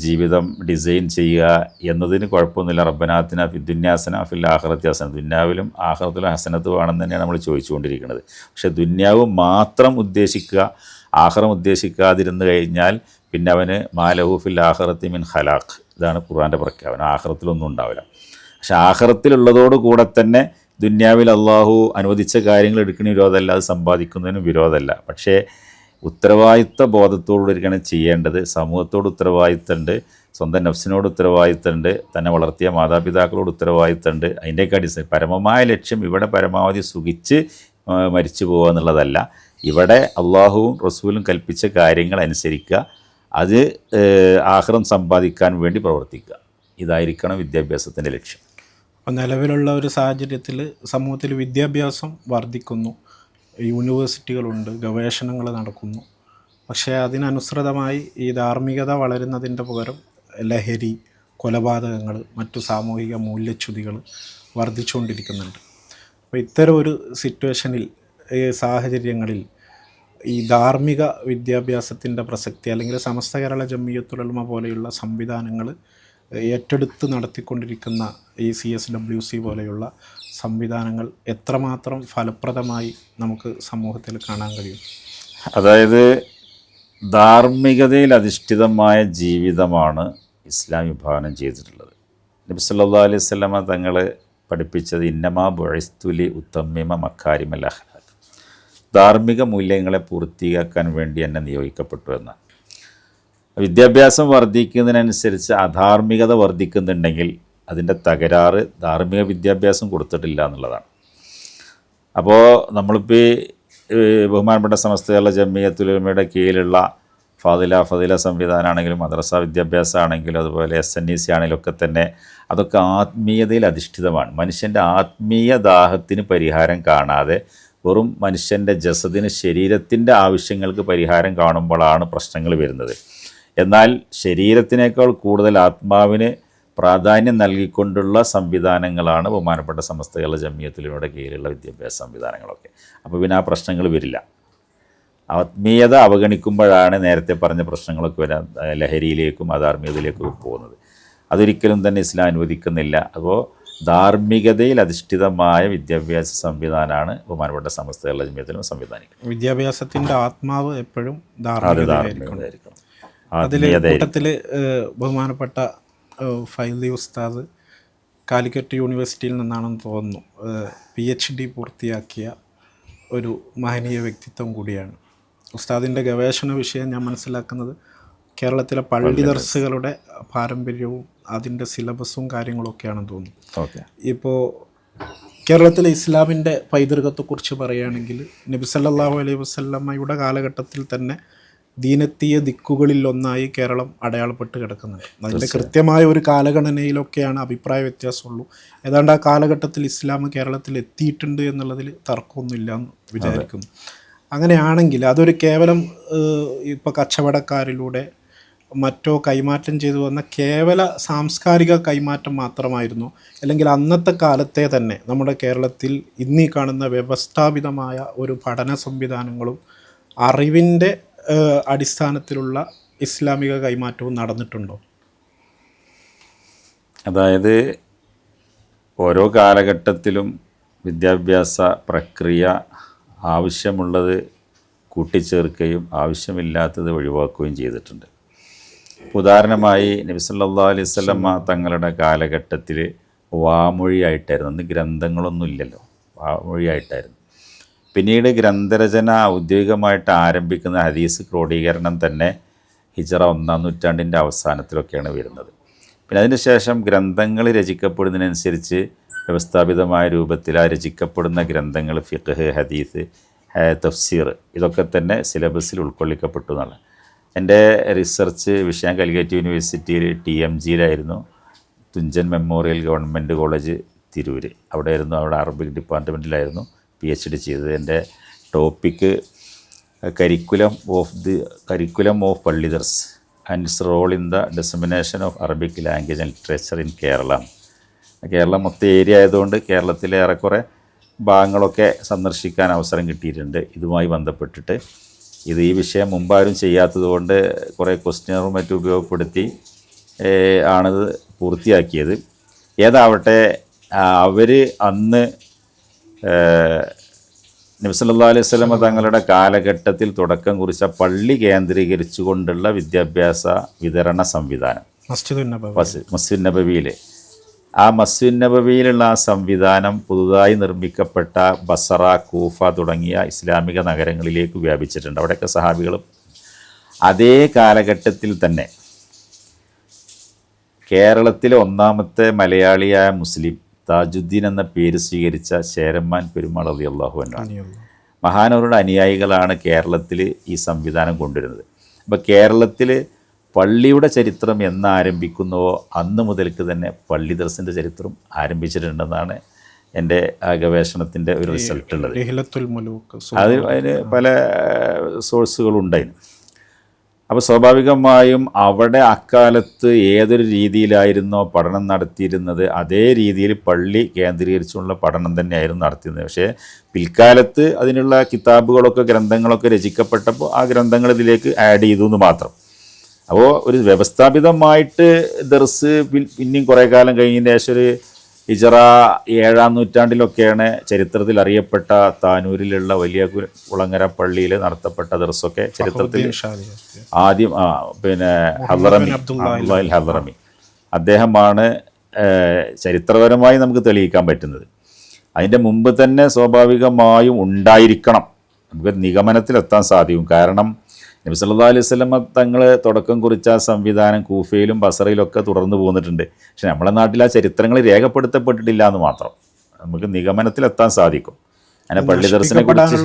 ജീവിതം ഡിസൈൻ ചെയ്യുക എന്നതിന് കുഴപ്പമൊന്നുമില്ല. റബ്ബനാത്തിന ഫിദ്ദുന്യാസന ഫിൽ ആഖിറത്തി ഹസന, ദുന്യാവിലും ആഖിറത്തിലും ഹസനത്ത് വേണം തന്നെയാണ് നമ്മൾ ചോദിച്ചുകൊണ്ടിരിക്കുന്നത്. പക്ഷേ ദുന്യാവ് മാത്രം ഉദ്ദേശിക്കുക, ആഖിറം ഉദ്ദേശിക്കാതിരുന്നു കഴിഞ്ഞാൽ പിന്നെ അവന് മാലഹൂഫിൽ ആഖിറത്തി മിൻ ഖലാഖ്, ഇതാണ് ഖുർആൻ്റെ പ്രഖ്യാപനം. ആഖിറത്തിലൊന്നും ഉണ്ടാവില്ല. പക്ഷെ ആഖിറത്തിലുള്ളതോട് കൂടെ തന്നെ ദുന്യാവിൽ അള്ളാഹു അനുവദിച്ച കാര്യങ്ങൾ എടുക്കുന്ന വിരോധമല്ല, അത് സമ്പാദിക്കുന്നതിനും വിരോധമല്ല. പക്ഷേ ഉത്തരവാദിത്വ ബോധത്തോടുകൂടിയാണ് ചെയ്യേണ്ടത്. സമൂഹത്തോട് ഉത്തരവാദിത്തമുണ്ട്, സ്വന്തം നഫ്സിനോട് ഉത്തരവാദിത്തമുണ്ട്, തന്നെ വളർത്തിയ മാതാപിതാക്കളോട് ഉത്തരവാദിത്തമുണ്ട്. അതിൻ്റെയൊക്കെ അടിസ്ഥാനം പരമമായ ലക്ഷ്യം ഇവിടെ പരമാവധി സുഖിച്ച് മരിച്ചു പോകുക എന്നുള്ളതല്ല. ഇവിടെ അള്ളാഹുവും റസൂലും കൽപ്പിച്ച കാര്യങ്ങൾ അനുസരിക്കുക, അത് ആഖിറം സമ്പാദിക്കാൻ വേണ്ടി പ്രവർത്തിക്കുക. ഇതായിരിക്കണം വിദ്യാഭ്യാസത്തിൻ്റെ ലക്ഷ്യം. അപ്പോൾ നിലവിലുള്ള ഒരു സാഹചര്യത്തിൽ സമൂഹത്തിൽ വിദ്യാഭ്യാസം വർദ്ധിക്കുന്നു, യൂണിവേഴ്സിറ്റികളുണ്ട്, ഗവേഷണങ്ങൾ നടക്കുന്നു. പക്ഷേ അതിനനുസൃതമായി ഈ ധാർമ്മികത വളരുന്നതിൻ്റെ പകരം ലഹരി, കൊലപാതകങ്ങൾ, മറ്റു സാമൂഹിക മൂല്യച്യുതികൾ വർദ്ധിച്ചുകൊണ്ടിരിക്കുന്നുണ്ട്. അപ്പോൾ ഇത്തരം ഒരു സിറ്റുവേഷനിൽ, സാഹചര്യങ്ങളിൽ ഈ ധാർമ്മിക വിദ്യാഭ്യാസത്തിൻ്റെ പ്രസക്തി, അല്ലെങ്കിൽ സമസ്ത കേരള ജംഇയ്യത്തുൽ ഉലമ പോലെയുള്ള സംവിധാനങ്ങൾ ഏറ്റെടുത്ത് നടത്തിക്കൊണ്ടിരിക്കുന്ന ഈ CSWC പോലെയുള്ള സംവിധാനങ്ങൾ എത്രമാത്രം ഫലപ്രദമായി നമുക്ക് സമൂഹത്തിൽ കാണാൻ കഴിയും? അതായത് ധാർമ്മികതയിൽ അധിഷ്ഠിതമായ ജീവിതമാണ് ഇസ്ലാം വിഭാവനം ചെയ്തിട്ടുള്ളത്. നബി സല്ലല്ലാഹു അലൈഹി വസല്ലമ തങ്ങൾ പഠിപ്പിച്ചത് ഇന്നമാ ബുഇസ്തുലി ഉത്തമ്മിമ മക്കാരിമൽ അഖ്ലാഖ്, ധാർമ്മിക മൂല്യങ്ങളെ പൂർത്തിയാക്കാൻ വേണ്ടി എന്നെ നിയോഗിക്കപ്പെട്ടു എന്നാണ്. വിദ്യാഭ്യാസം വർദ്ധിക്കുന്നതിനനുസരിച്ച് അധാർമികത വർദ്ധിക്കുന്നുണ്ടെങ്കിൽ അതിൻ്റെ തകരാറ് ധാർമ്മിക വിദ്യാഭ്യാസം കൊടുത്തിട്ടില്ല എന്നുള്ളതാണ്. അപ്പോൾ നമ്മളിപ്പോൾ ബഹുമാനപ്പെട്ട സമസ്ത കേരള ജംഇയ്യത്തുൽ ഉലമയുടെ കീഴിലുള്ള ഫദില സംവിധാനമാണെങ്കിലും മദ്രസ വിദ്യാഭ്യാസമാണെങ്കിലും അതുപോലെ SNEC ആണെങ്കിലും ഒക്കെ തന്നെ അതൊക്കെ ആത്മീയതയിൽ അധിഷ്ഠിതമാണ്. മനുഷ്യൻ്റെ ആത്മീയ ദാഹത്തിന് പരിഹാരം കാണാതെ വെറും മനുഷ്യൻ്റെ ജസദിന്, ശരീരത്തിൻ്റെ ആവശ്യങ്ങൾക്ക് പരിഹാരം കാണുമ്പോഴാണ് പ്രശ്നങ്ങൾ വരുന്നത്. എന്നാൽ ശരീരത്തിനേക്കാൾ കൂടുതൽ ആത്മാവിന് പ്രാധാന്യം നൽകിക്കൊണ്ടുള്ള സംവിധാനങ്ങളാണ് ബഹുമാനപ്പെട്ട സമസ്ത കേരള ജംഇയ്യത്തുൽ ഉലമയുടെ കീഴിലുള്ള വിദ്യാഭ്യാസ സംവിധാനങ്ങളൊക്കെ. അപ്പോൾ പിന്നെ ആ പ്രശ്നങ്ങൾ വരില്ല. ആത്മീയത അവഗണിക്കുമ്പോഴാണ് നേരത്തെ പറഞ്ഞ പ്രശ്നങ്ങളൊക്കെ വരാൻ, ലഹരിയിലേക്കും അധാർമികതയിലേക്കും പോകുന്നത്. അതൊരിക്കലും തന്നെ ഇസ്ലാം അനുവദിക്കുന്നില്ല. അപ്പോൾ ധാർമ്മികതയിൽ അധിഷ്ഠിതമായ വിദ്യാഭ്യാസ സംവിധാനമാണ് ബഹുമാനപ്പെട്ട സമസ്ത കേരള ജംഇയ്യത്തുൽ ഉലമ സംവിധാനിക്കുന്നത്. വിദ്യാഭ്യാസത്തിൻ്റെ ആത്മാവ് എപ്പോഴും ധാർമ്മികതയായിരിക്കും. അതിൽ കൂട്ടത്തിൽ ബഹുമാനപ്പെട്ട ഫൈസി ഉസ്താദ് കാലിക്കറ്റ് യൂണിവേഴ്സിറ്റിയിൽ നിന്നാണെന്ന് തോന്നുന്നു PhD പൂർത്തിയാക്കിയ ഒരു മഹനീയ വ്യക്തിത്വം കൂടിയാണ്. ഉസ്താദിൻ്റെ ഗവേഷണ വിഷയം ഞാൻ മനസ്സിലാക്കുന്നത് കേരളത്തിലെ പള്ളി ദർസുകളുടെ പാരമ്പര്യവും അതിൻ്റെ സിലബസും കാര്യങ്ങളൊക്കെയാണെന്ന് തോന്നുന്നു. ഇപ്പോൾ കേരളത്തിലെ ഇസ്ലാമിൻ്റെ പൈതൃകത്തെക്കുറിച്ച് പറയുകയാണെങ്കിൽ നബി സല്ലല്ലാഹു അലൈഹി വസല്ലമയുടെ കാലഘട്ടത്തിൽ തന്നെ ദീനെത്തിയ ദിക്കുകളിലൊന്നായി കേരളം അടയാളപ്പെട്ട് കിടക്കുന്നുണ്ട്. അതിൻ്റെ കൃത്യമായ ഒരു കാലഗണനയിലൊക്കെയാണ് അഭിപ്രായ വ്യത്യാസമുള്ളൂ. ഏതാണ്ട് ആ കാലഘട്ടത്തിൽ ഇസ്ലാം കേരളത്തിൽ എത്തിയിട്ടുണ്ട് എന്നുള്ളതിൽ തർക്കമൊന്നുമില്ല എന്ന് വിചാരിക്കുന്നു. അങ്ങനെയാണെങ്കിൽ അതൊരു കേവലം ഇപ്പോൾ കച്ചവടക്കാരിലൂടെ മറ്റോ കൈമാറ്റം ചെയ്തു വന്ന കേവല സാംസ്കാരിക കൈമാറ്റം മാത്രമായിരുന്നു, അല്ലെങ്കിൽ അന്നത്തെ കാലത്തെ തന്നെ നമ്മുടെ കേരളത്തിൽ ഇന്നീ കാണുന്ന വ്യവസ്ഥാപിതമായ ഒരു പഠന സംവിധാനങ്ങളും അറിവിൻ്റെ അടിസ്ഥാനത്തിലുള്ള ഇസ്ലാമിക കൈമാറ്റവും നടന്നിട്ടുണ്ടോ? അതായത് ഓരോ കാലഘട്ടത്തിലും വിദ്യാഭ്യാസ പ്രക്രിയ ആവശ്യമുള്ളത് കൂട്ടിച്ചേർക്കുകയും ആവശ്യമില്ലാത്തത് ഒഴിവാക്കുകയും ചെയ്തിട്ടുണ്ട്. ഉദാഹരണമായി നബി സല്ലല്ലാഹു അലൈഹി വസല്ലമ തങ്ങളുടെ കാലഘട്ടത്തിൽ വാമൊഴിയായിട്ടായിരുന്നു. അന്ന് ഗ്രന്ഥങ്ങളൊന്നും ഇല്ലല്ലോ, വാമൊഴിയായിട്ടായിരുന്നു. പിന്നീട് ഗ്രന്ഥരചന ഔദ്യോഗികമായിട്ട് ആരംഭിക്കുന്ന ഹദീസ് ക്രോഡീകരണം തന്നെ ഹിജറ 1-ാം നൂറ്റാണ്ടിൻ്റെ അവസാനത്തിലൊക്കെയാണ് വരുന്നത്. പിന്നെ അതിന് ശേഷം ഗ്രന്ഥങ്ങൾ രചിക്കപ്പെടുന്നതിനനുസരിച്ച് വ്യവസ്ഥാപിതമായ രൂപത്തിൽ ആ രചിക്കപ്പെടുന്ന ഗ്രന്ഥങ്ങൾ ഫിഖ്ഹ്, ഹദീസ്, തഫ്സീർ ഇതൊക്കെ തന്നെ സിലബസിൽ ഉൾക്കൊള്ളിക്കപ്പെട്ടു എന്നാണ്. എൻ്റെ റിസർച്ച് വിഷയം കാലിക്കറ്റ് യൂണിവേഴ്സിറ്റിയിൽ TMGയിലായിരുന്നു, Thunchan memorial government college Tirur. അവിടെ അറബിക് ഡിപ്പാർട്ട്മെൻറ്റിലായിരുന്നു PhD ചെയ്തത്. എൻ്റെ topic curriculum of palli dars and its role in the dissemination of Arabic language and literature in Kerala. Keralam മൊത്തം ഏരിയ ആയതുകൊണ്ട് കേരളത്തിലെ ഏറെക്കുറെ ഭാഗങ്ങളൊക്കെ സന്ദർശിക്കാൻ അവസരം കിട്ടിയിട്ടുണ്ട്. ഇതുമായി ബന്ധപ്പെട്ടിട്ട് ഈ വിഷയം മുമ്പാരും ചെയ്യാത്തതുകൊണ്ട് കുറേ ക്വസ്റ്റ്യനറും മറ്റും ഉപയോഗപ്പെടുത്തി ആണിത് പൂർത്തിയാക്കിയത്. ഏതാവട്ടെ അവർ അന്ന് നബി സല്ലല്ലാഹു അലൈഹി വസല്ലം തങ്ങളുടെ കാലഘട്ടത്തിൽ തുടക്കം കുറിച്ച പള്ളി കേന്ദ്രീകരിച്ചുകൊണ്ടുള്ള വിദ്യാഭ്യാസ വിതരണ സംവിധാനം മസ്ജിദ് നബവിയിൽ, ആ മസ്ജിദ് നബവിയിലുള്ള ആ സംവിധാനം പുതുതായി നിർമ്മിക്കപ്പെട്ട ബസറ, കൂഫ തുടങ്ങിയ ഇസ്ലാമിക നഗരങ്ങളിലേക്ക് വ്യാപിച്ചിട്ടുണ്ട്. അവിടെയൊക്കെ സഹാബികളും അതേ കാലഘട്ടത്തിൽ തന്നെ കേരളത്തിലെ ഒന്നാമത്തെ മലയാളിയായ മുസ്ലിം താജുദ്ദീൻ എന്ന പേര് സ്വീകരിച്ച ചേരമാൻ പെരുമാൾ റളിയല്ലാഹു അൻഹു മഹാനവരുടെ അനുയായികളാണ് കേരളത്തിൽ ഈ സംവിധാനം കൊണ്ടുവരുന്നത്. അപ്പോൾ കേരളത്തിൽ പള്ളിയുടെ ചരിത്രം എന്ന് ആരംഭിക്കുന്നുവോ അന്ന് മുതൽക്ക് തന്നെ പള്ളി ദർസിൻ്റെ ചരിത്രം ആരംഭിച്ചിട്ടുണ്ടെന്നാണ് എൻ്റെ ഗവേഷണത്തിൻ്റെ ഒരു റിസൾട്ട് ഉള്ളത്. അതിന് പല സോഴ്സുകളുണ്ടായിരുന്നു. അപ്പോൾ സ്വാഭാവികമായും അവിടെ അക്കാലത്ത് ഏതൊരു രീതിയിലായിരുന്നോ പഠനം നടത്തിയിരുന്നത് അതേ രീതിയിൽ പള്ളി കേന്ദ്രീകരിച്ചുള്ള പഠനം തന്നെയായിരുന്നു നടത്തിയിരുന്നത്. പക്ഷേ പിൽക്കാലത്ത് അതിനുള്ള കിതാബുകളൊക്കെ ഗ്രന്ഥങ്ങളൊക്കെ രചിക്കപ്പെട്ടപ്പോൾ ആ ഗ്രന്ഥങ്ങൾ ഇതിലേക്ക് ആഡ് ചെയ്തു എന്ന് മാത്രം. അപ്പോൾ ഒരു വ്യവസ്ഥാപിതമായിട്ട് ദർസ് പിന്നെയും കുറേ കാലം കഴിഞ്ഞതിന് ശേഷം ഒരു ഹിജറ 7-ാം നൂറ്റാണ്ടിലൊക്കെയാണ് ചരിത്രത്തിൽ അറിയപ്പെട്ട താനൂരിലുള്ള വലിയ കുളങ്ങര പള്ളിയിൽ നടത്തപ്പെട്ട ദർസൊക്കെ ചരിത്രത്തിൽ ആദ്യം ഹദ്റമി അദ്ദേഹമാണ് ചരിത്രപരമായി നമുക്ക് തെളിയിക്കാൻ പറ്റുന്നത്. അതിൻ്റെ മുമ്പ് തന്നെ സ്വാഭാവികമായും ഉണ്ടായിരിക്കണം, നമുക്ക് നിഗമനത്തിലെത്താൻ സാധിക്കും. കാരണം നബി സല്ലല്ലാഹു അലൈഹി വസല്ലം തങ്ങൾ തുടക്കം കുറിച്ച ആ സംവിധാനം കൂഫയിലും ബസറയിലൊക്കെ തുടർന്ന് പോന്നിട്ടുണ്ട്. പക്ഷെ നമ്മുടെ നാട്ടിൽ ആ ചരിത്രങ്ങൾ രേഖപ്പെടുത്തപ്പെട്ടിട്ടില്ല എന്ന് മാത്രം നമുക്ക് നിഗമനത്തിലെത്താൻ സാധിക്കും. അങ്ങനെ പള്ളി ദർശനെ കുറിച്ച്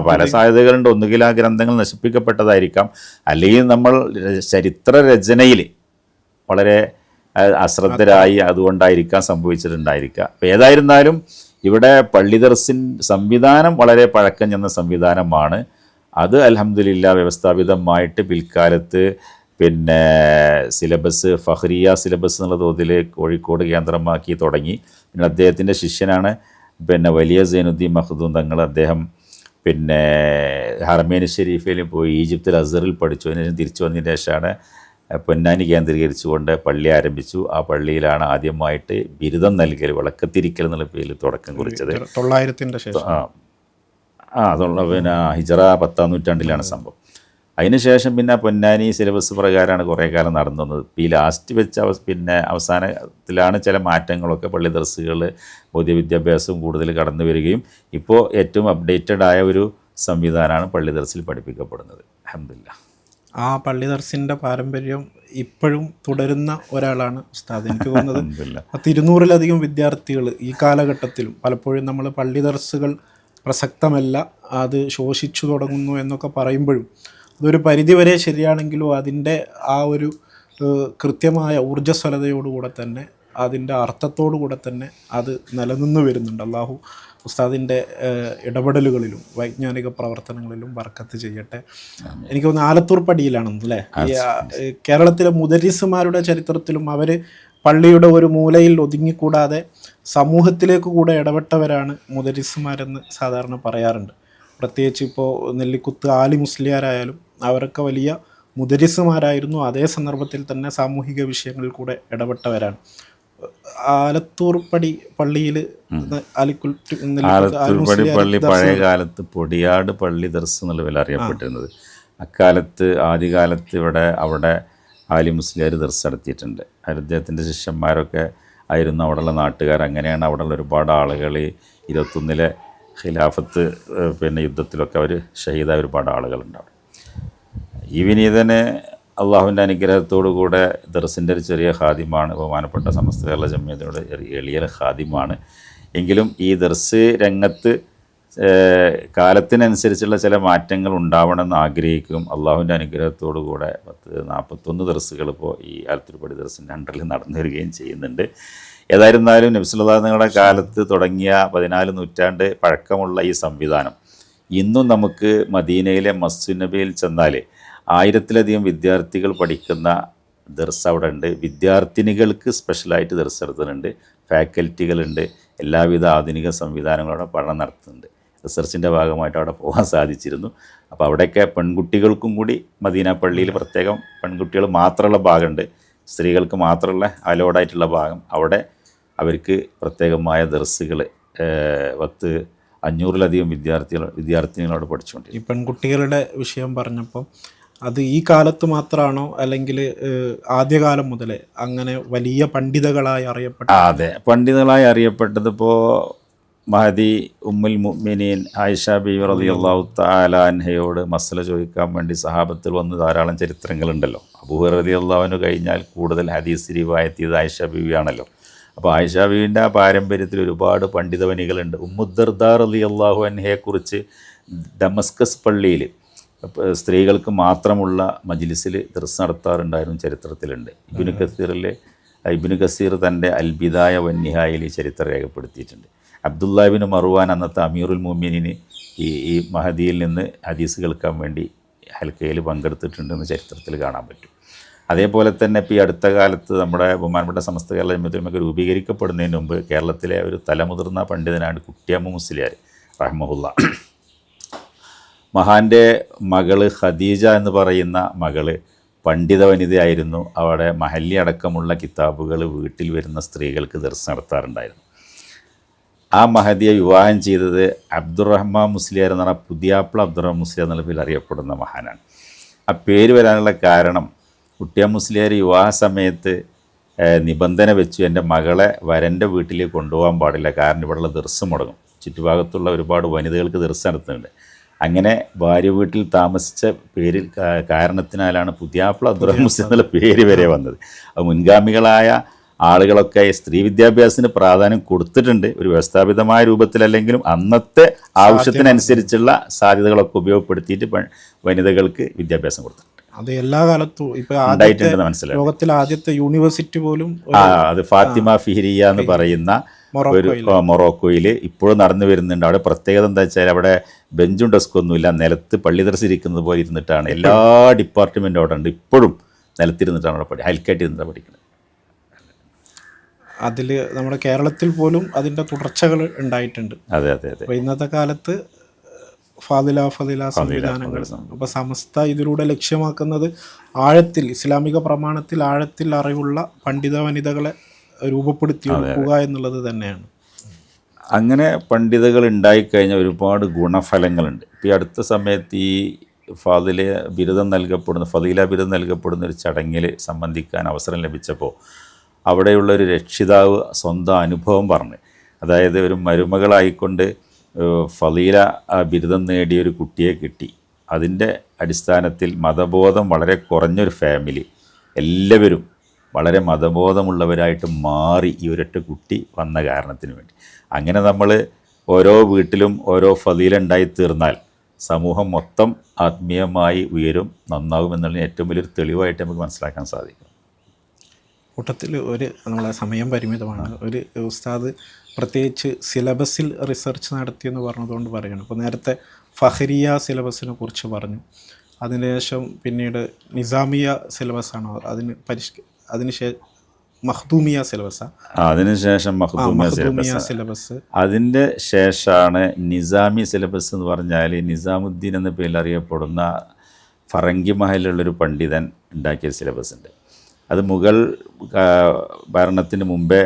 പല സാധ്യതകളുണ്ട്. ഒന്നുകിൽ ആ ഗ്രന്ഥങ്ങൾ നശിപ്പിക്കപ്പെട്ടതായിരിക്കാം, അല്ലെങ്കിൽ നമ്മൾ ചരിത്ര രചനയിൽ വളരെ അശ്രദ്ധരായി അതുകൊണ്ടായിരിക്കാം സംഭവിച്ചിട്ടുണ്ടായിരിക്കുക. അപ്പോൾ ഏതായിരുന്നാലും ഇവിടെ പള്ളി ദർസിൻ സംവിധാനം വളരെ പഴക്കം ചെന്ന സംവിധാനമാണ്. അത് അൽഹംദുലില്ലാ വ്യവസ്ഥാപിതമായിട്ട് പിൽക്കാലത്ത് സിലബസ് ഫഹ്രിയ സിലബസ് എന്നുള്ള തോതിൽ കോഴിക്കോട് കേന്ദ്രമാക്കി തുടങ്ങി. പിന്നെ അദ്ദേഹത്തിൻ്റെ ശിഷ്യനാണ് വലിയ സൈനുദ്ദീൻ മഖ്ദൂം തങ്ങൾ. അദ്ദേഹം ഹറമൈൻ ഷരീഫിൽ പോയി ഈജിപ്തിൽ അസ്ഹറിൽ പഠിച്ചു. അതിനുശേഷം തിരിച്ചു വന്നതിന് ശേഷമാണ് പൊന്നാനി കേന്ദ്രീകരിച്ചുകൊണ്ട് പള്ളി ആരംഭിച്ചു. ആ പള്ളിയിലാണ് ആദ്യമായിട്ട് ബിരുദം നൽകൽ, വിളക്കത്തിരിക്കൽ എന്നുള്ള പേരിൽ തുടക്കം കുറിച്ചത്. 900-ൻ്റെ ശേഷം അതുള്ള ഹിജറ 10-ാം നൂറ്റാണ്ടിലാണ് സംഭവം. അതിനുശേഷം പൊന്നാനി സിലബസ് പ്രകാരമാണ് കുറേ കാലം നടന്നു വന്നത്. ഈ ലാസ്റ്റ് വെച്ച അവസാനത്തിലാണ് ചില മാറ്റങ്ങളൊക്കെ പള്ളി ദർസുകൾ ബൗദ്ധിക വിദ്യാഭ്യാസവും കൂടുതൽ കടന്നു വരികയും ഇപ്പോൾ ഏറ്റവും അപ്ഡേറ്റഡ് ആയ ഒരു സംവിധാനമാണ് പള്ളി ദർസിൽ പഠിപ്പിക്കപ്പെടുന്നത്. അൽഹംദുലില്ലാഹ്. ആ പള്ളി ദർസിൻ്റെ പാരമ്പര്യം ഇപ്പോഴും തുടരുന്ന ഒരാളാണ് ഉസ്താദ്. എനിക്ക് തോന്നുന്നത് 200-ലധികം വിദ്യാർത്ഥികൾ ഈ കാലഘട്ടത്തിലും, പലപ്പോഴും നമ്മൾ പള്ളി ദർസുകൾ പ്രസക്തമല്ല, അത് ശോഷിച്ചു തുടങ്ങുന്നു എന്നൊക്കെ പറയുമ്പോഴും അതൊരു പരിധിവരെ ശരിയാണെങ്കിലും അതിൻ്റെ ആ ഒരു കൃത്യമായ ഊർജ്ജസ്വലതയോടുകൂടെ തന്നെ അതിൻ്റെ അർത്ഥത്തോടുകൂടെ തന്നെ അത് നിലനിന്ന് വരുന്നുണ്ട്. അള്ളാഹു ഉസ്താദിൻ്റെ ഇടപെടലുകളിലും വൈജ്ഞാനിക പ്രവർത്തനങ്ങളിലും ബർക്കത്ത് ചെയ്യട്ടെ. എനിക്ക് തോന്നുന്നു ആലത്തൂർ പടിയിലാണെന്ന് അല്ലേ, ഈ കേരളത്തിലെ മുദരിസുമാരുടെ ചരിത്രത്തിലും അവർ പള്ളിയുടെ ഒരു മൂലയിൽ ഒതുങ്ങിക്കൂടാതെ സമൂഹത്തിലേക്ക് കൂടെ ഇടപെട്ടവരാണ് മുദരിസുമാരെന്ന് സാധാരണ പറയാറുണ്ട്. പ്രത്യേകിച്ച് ഇപ്പോൾ നെല്ലിക്കുത്ത് ആലി മുസ്ലിയാരായാലും അവരൊക്കെ വലിയ മുദരിസുമാരായിരുന്നു. അതേ സന്ദർഭത്തിൽ തന്നെ സാമൂഹിക വിഷയങ്ങളിൽ കൂടെ ഇടപെട്ടവരാണ്. ആലത്തൂർ പടി പള്ളിയിൽ പള്ളി പഴയ കാലത്ത് പൊടിയാട് പള്ളി ദർസ് എന്നുള്ള അറിയപ്പെട്ടിരുന്നത്. അക്കാലത്ത് ആദ്യകാലത്ത് അവിടെ ആലി മുസ്ലിയാർ ദർസ് നടത്തിയിട്ടുണ്ട്. അദ്ദേഹത്തിൻ്റെ ശിഷ്യന്മാരൊക്കെ ആയിരുന്നു അവിടെയുള്ള നാട്ടുകാർ. അങ്ങനെയാണ് അവിടെയുള്ള ഒരുപാട് ആളുകൾ 21-ലെ ഖിലാഫത്ത് യുദ്ധത്തിലൊക്കെ അവർ ഷഹീദായ ഒരുപാട് ആളുകളുണ്ടാവും. ഈ വിനീതന് അള്ളാഹുവിൻ്റെ അനുഗ്രഹത്തോടു കൂടെ ദർസിൻ്റെ ഒരു ചെറിയ ഖാദിമാണ്. ബഹുമാനപ്പെട്ട സമസ്ത കേരള ജമിയത്തിനോട് എളിയ ഖാദിമാണ്. എങ്കിലും ഈ ദർസ് രംഗത്ത് കാലത്തിനനുസരിച്ചുള്ള ചില മാറ്റങ്ങൾ ഉണ്ടാവണമെന്ന് ആഗ്രഹിക്കും. അള്ളാഹുവിൻ്റെ അനുഗ്രഹത്തോടു കൂടെ 41 ദർസുകൾ ഇപ്പോൾ ഈ ആലത്തൂർ പടി ദർസിൻ്റെ അണ്ടറിൽ നടന്നു വരികയും ചെയ്യുന്നുണ്ട്. ഏതായിരുന്നാലും നബി സല്ലല്ലാഹു അലൈഹി വസല്ലം കാലത്ത് തുടങ്ങിയ 14 നൂറ്റാണ്ട് പഴക്കമുള്ള ഈ സംവിധാനം ഇന്നും നമുക്ക് മദീനയിലെ മസ്ജിദ് നബിയിൽ ചെന്നാൽ 1000-ലധികം വിദ്യാർത്ഥികൾ പഠിക്കുന്ന ദർസ് അവിടെ ഉണ്ട്. വിദ്യാർത്ഥിനികൾക്ക് സ്പെഷ്യലായിട്ട് ദർസ് നടത്തുന്നുണ്ട്. ഫാക്കൽറ്റികളുണ്ട്. എല്ലാവിധ ആധുനിക സംവിധാനങ്ങളോടെ പഠനം നടത്തുന്നുണ്ട്. റിസർച്ചിൻ്റെ ഭാഗമായിട്ട് അവിടെ പോകാൻ സാധിച്ചിരുന്നു. അപ്പോൾ അവിടെയൊക്കെ പെൺകുട്ടികൾക്കും കൂടി മദീന പള്ളിയിൽ പ്രത്യേകം പെൺകുട്ടികൾ മാത്രമുള്ള ഭാഗമുണ്ട്, സ്ത്രീകൾക്ക് മാത്രമുള്ള അലോഡായിട്ടുള്ള ഭാഗം. അവിടെ അവർക്ക് പ്രത്യേകമായ ദർസുകൾ 10 500-ലധികം വിദ്യാർത്ഥിനികളോട് പഠിച്ചുകൊണ്ടിരിക്കും. ഈ പെൺകുട്ടികളുടെ വിഷയം പറഞ്ഞപ്പോൾ അത് ഈ കാലത്ത് മാത്രമാണോ അല്ലെങ്കിൽ ആദ്യകാലം മുതലേ അങ്ങനെ വലിയ പണ്ഡിതകളായി അറിയപ്പെട്ട? അതെ, പണ്ഡിതകളായി അറിയപ്പെട്ടതിപ്പോൾ മഹദി ഉമ്മുൽ മുഅ്മിനീൻ ആയിഷ ബീവി റളിയല്ലാഹു തആല അൻഹയോട് മസല ചോദിക്കാൻ വേണ്ടി സഹാബത്തിൽ വന്ന് ധാരാളം ചരിത്രങ്ങളുണ്ടല്ലോ. അബൂ ഹുറൈറ റളിയല്ലാഹു അൻഹു കഴിഞ്ഞാൽ കൂടുതൽ ഹദീസ് റിവായത്ത് ചെയ്ത് ആയിഷ ബീവിയാണല്ലോ. അപ്പോൾ ആയിഷ ബീവിൻ്റെ ആ പാരമ്പര്യത്തിൽ ഒരുപാട് പണ്ഡിതവനികളുണ്ട്. ഉമ്മുദ്ദർദാ റളിയല്ലാഹു അൻഹയെക്കുറിച്ച് ഡമസ്കസ് പള്ളിയിൽ സ്ത്രീകൾക്ക് മാത്രമുള്ള മജ്ലിസിൽ ദർസ് നടത്താറുണ്ടായിരുന്നു ചരിത്രത്തിലുണ്ട്. ഇബ്നു കസീർ തൻ്റെ അൽ ബിദായ വന്നിഹായിൽ ഈ ചരിത്രം രേഖപ്പെടുത്തിയിട്ടുണ്ട്. അബ്ദുല്ലാ ഇബ്നു മർവാൻ അന്നത്തെ അമീറുൽ മുഅ്മിനീൻ ഈ മഹദിയിൽ നിന്ന് ഹദീസ് കേൾക്കാൻ വേണ്ടി ഹൽക്കയിൽ പങ്കെടുത്തിട്ടുണ്ടെന്ന് ചരിത്രത്തിൽ കാണാൻ പറ്റും. അതേപോലെ തന്നെ ഇപ്പോൾ ഈ അടുത്ത കാലത്ത് നമ്മുടെ ബഹുമാനപ്പെട്ട സമസ്ത കേരള ജമിഅത്തുൽ ഉലമ രൂപീകരിക്കപ്പെടുന്നതിന് മുമ്പ് കേരളത്തിലെ ഒരു തലമുതിർന്ന പണ്ഡിതനാണ് കുട്ടിയമ്മ മുസ്ലിയാർ റഹ്മഹുല്ല. മഹാൻ്റെ മകള് ഖദീജ എന്ന് പറയുന്ന മകള് പണ്ഡിത വനിതയായിരുന്നു. അവിടെ മഹല്ലി അടക്കമുള്ള കിതാബുകൾ വീട്ടിൽ വരുന്ന സ്ത്രീകൾക്ക് ദർസ് നടത്താറുണ്ടായിരുന്നു. ആ മഹദിയെ വിവാഹം ചെയ്തത് അബ്ദുറഹ്മാൻ മുസ്ലിയാർ എന്ന് പറഞ്ഞാൽ പുതിയാപ്പിള അബ്ദുറഹ്മാൻ മുസ്ലിയാർ എന്നുള്ള പേരിൽ അറിയപ്പെടുന്ന മഹാനാണ്. ആ പേര് വരാനുള്ള കാരണം കുട്ടിയ മുസ്ലിയാർ വിവാഹ സമയത്ത് നിബന്ധന വെച്ചു, എൻ്റെ മകളെ വരൻ്റെ വീട്ടിലേക്ക് കൊണ്ടുപോകാൻ പാടില്ല, കാരണം ഇവിടെയുള്ള ദർസ് മുടങ്ങും. ചുറ്റുഭാഗത്തുള്ള ഒരുപാട് വനിതകൾക്ക് ദർസ് നടത്തുന്നുണ്ട്. അങ്ങനെ ഭാര്യ വീട്ടിൽ താമസിച്ച പേരിൽ കാരണത്തിനാലാണ് പുതിയാപ്പിള അബ്ദുറഹ്മാൻ മുസ്ലിയാർ എന്നുള്ള പേര് വരെ വന്നത്. അത് മുൻഗാമികളായ ആളുകളൊക്കെ സ്ത്രീ വിദ്യാഭ്യാസത്തിന് പ്രാധാന്യം കൊടുത്തിട്ടുണ്ട്, ഒരു വ്യവസ്ഥാപിതമായ രൂപത്തിലല്ലെങ്കിലും അന്നത്തെ ആവശ്യത്തിനനുസരിച്ചുള്ള സാധ്യതകളൊക്കെ ഉപയോഗപ്പെടുത്തിയിട്ട് വനിതകൾക്ക് വിദ്യാഭ്യാസം കൊടുത്തിട്ടുണ്ട്. അത് എല്ലാ കാലത്തും ഇപ്പൊ ഉണ്ടായിട്ടുണ്ടെന്ന് മനസ്സിലായി. ലോകത്തിലെ ആദ്യത്തെ യൂണിവേഴ്സിറ്റി പോലും അത് ഫാത്തിമ ഫിഹ്രിയ എന്ന് പറയുന്ന ഒരു മൊറോക്കോയിൽ ഇപ്പോഴും നടന്നു വരുന്നുണ്ട്. അവിടെ പ്രത്യേകത എന്താ വെച്ചാൽ അവിടെ ബെഞ്ചും ഡെസ്കും ഒന്നുമില്ല, നിലത്ത് പള്ളി ദർസ് ഇരിക്കുന്നത് പോലെ ഇരുന്നിട്ടാണ് എല്ലാ ഡിപ്പാർട്ട്മെൻറ്റും അവിടെ ഉണ്ട്. ഇപ്പോഴും നിലത്തിരുന്നിട്ടാണ് അവിടെ ഹൈൽക്കായിട്ട് ഇരുന്നിട്ടാണ് പഠിക്കുന്നത്. അതിൽ നമ്മുടെ കേരളത്തിൽ പോലും അതിൻ്റെ തുടർച്ചകൾ ഉണ്ടായിട്ടുണ്ട്. അതെ അതെ അതെ. അപ്പോൾ ഇന്നത്തെ കാലത്ത് ഫാദില സംവിധാനങ്ങൾ, അപ്പോൾ സമസ്ത ഇതിലൂടെ ലക്ഷ്യമാക്കുന്നത് ആഴത്തിൽ ഇസ്ലാമിക പ്രമാണത്തിൽ ആഴത്തിൽ അറിവുള്ള പണ്ഡിത വനിതകളെ രൂപപ്പെടുത്തി എടുക്കുക എന്നുള്ളത് തന്നെയാണ്. അങ്ങനെ പണ്ഡിതകൾ ഉണ്ടായിക്കഴിഞ്ഞാൽ ഒരുപാട് ഗുണഫലങ്ങളുണ്ട്. ഇപ്പോൾ ഈ അടുത്ത സമയത്ത് ഈ ഫാദില ബിരുദം നൽകപ്പെടുന്ന ഒരു ചടങ്ങിൽ സംബന്ധിക്കാൻ അവസരം ലഭിച്ചപ്പോൾ അവിടെയുള്ളൊരു രക്ഷിതാവ് സ്വന്തം അനുഭവം പറഞ്ഞു. അതായത് ഒരു മരുമകളായിക്കൊണ്ട് ഫളീല ബിരുദം നേടിയൊരു കുട്ടിയെ കിട്ടി. അതിൻ്റെ അടിസ്ഥാനത്തിൽ മതബോധം വളരെ കുറഞ്ഞൊരു ഫാമിലി, എല്ലാവരും വളരെ മതബോധമുള്ളവരായിട്ട് മാറി ഈ ഒരൊറ്റ കുട്ടി വന്ന കാരണത്തിന് വേണ്ടി. അങ്ങനെ നമ്മൾ ഓരോ വീട്ടിലും ഓരോ ഫളീല ഉണ്ടായിത്തീർന്നാൽ സമൂഹം മൊത്തം ആത്മീയമായി ഉയരും, നന്നാകുമെന്നുള്ളതിന് ഏറ്റവും വലിയൊരു തെളിവായിട്ട് നമുക്ക് മനസ്സിലാക്കാൻ സാധിക്കും. കൂട്ടത്തിൽ നമ്മളെ സമയം പരിമിതമാണ്. ഒരു ഉസ്താദ് പ്രത്യേകിച്ച് സിലബസിൽ റിസർച്ച് നടത്തിയെന്ന് പറഞ്ഞതുകൊണ്ട് പറയണം. അപ്പോൾ നേരത്തെ ഫഹ്രിയ സിലബസിനെ കുറിച്ച് പറഞ്ഞു, അതിനുശേഷം പിന്നീട് നിസാമിയ സിലബസാണോ അതിനുശേഷം മഖ്ദൂമിയ സിലബസാണ്, അതിനുശേഷം മഖ്ദൂമിയ സിലബസ്, അതിൻ്റെ ശേഷമാണ് നിസാമി സിലബസ് എന്ന് പറഞ്ഞാൽ നിസാമുദ്ദീൻ എന്ന പേരിൽ അറിയപ്പെടുന്ന ഫറങ്കി മഹലുള്ളൊരു പണ്ഡിതൻ ഉണ്ടാക്കിയ സിലബസ് ഉണ്ട്. അത് മുഗൾ ഭരണത്തിന് മുമ്പേ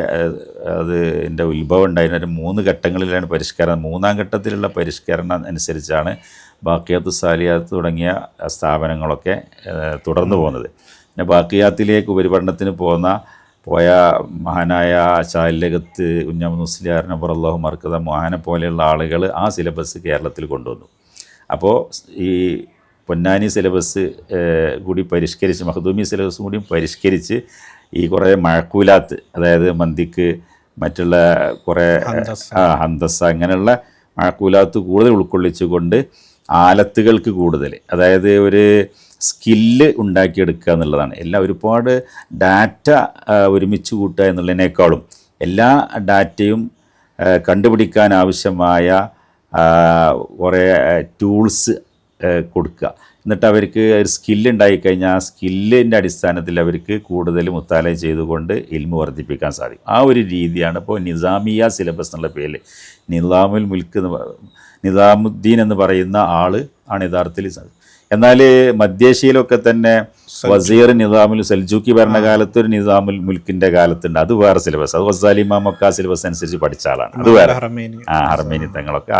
അതിൻ്റെ ഉത്ഭവം ഉണ്ടായിരുന്ന ഒരു 3 ഘട്ടങ്ങളിലാണ് പരിഷ്കരണം. 3-ാം ഘട്ടത്തിലുള്ള പരിഷ്കരണം അനുസരിച്ചാണ് ബാക്കിയാത്ത് സാലിയാത്ത് തുടങ്ങിയ സ്ഥാപനങ്ങളൊക്കെ തുടർന്നു പോകുന്നത്. പിന്നെ ബാക്കിയാത്തിലേക്ക് ഉപരിപഠനത്തിന് പോയ മഹാനായ ചാലിലകത്ത് കുഞ്ഞഹമ്മദ് മുസ്ലിയാർ നബറല്ലാഹു മർക്കദ മഹാനെ പോലെയുള്ള ആളുകൾ ആ സിലബസ് കേരളത്തിൽ കൊണ്ടുവന്നു. അപ്പോൾ ഈ പൊന്നാനി സിലബസ് കൂടി പരിഷ്കരിച്ച്, മഖ്ദൂമി സിലബസ് കൂടി പരിഷ്കരിച്ച് ഈ കുറേ മഴക്കൂലാത്ത്, അതായത് മന്ദിക്ക് മറ്റുള്ള കുറേ ഹന്തസ അങ്ങനെയുള്ള മഴക്കൂലാത്ത് കൂടുതൽ ഉൾക്കൊള്ളിച്ചുകൊണ്ട് ആലത്തുകൾക്ക് കൂടുതൽ, അതായത് ഒരു സ്കില്ല് ഉണ്ടാക്കിയെടുക്കുക എന്നുള്ളതാണ്. എല്ലാം ഒരുപാട് ഡാറ്റ ഒരുമിച്ച് കൂട്ടുക എന്നുള്ളതിനേക്കാളും എല്ലാ ഡാറ്റയും കണ്ടുപിടിക്കാൻ ആവശ്യമായ കുറേ ടൂൾസ് കൊടുക്കുക. എന്നിട്ട് അവർക്ക് ഒരു സ്കില്ല് ഉണ്ടായിക്കഴിഞ്ഞാൽ ആ സ്കില്ലിൻ്റെ അടിസ്ഥാനത്തിൽ അവർക്ക് കൂടുതൽ മുത്താല ചെയ്തുകൊണ്ട് ഇൽമു വർദ്ധിപ്പിക്കാൻ സാധിക്കും. ആ ഒരു രീതിയാണ് ഇപ്പോൾ നിസാമിയ സിലബസ് എന്നുള്ള പേരിൽ നിസാമുദ്ദീൻ എന്ന് പറയുന്ന ആൾ ആണ് യഥാർത്ഥത്തിൽ. എന്നാൽ മധ്യേഷ്യയിലൊക്കെ തന്നെ വസീർ നിസാമുൽ സൽജൂക്കി ഭരണകാലത്ത് ഒരു നിസാമുൽ മുൽക്കിൻ്റെ കാലത്തുണ്ട്, അത് വേറെ സിലബസ്. അത് വസാലി ഇമാം മക്ക സിലബസ് അനുസരിച്ച് പഠിച്ച ആളാണ്, അത് വേറെ. ഹർമേനി തങ്ങളൊക്കെ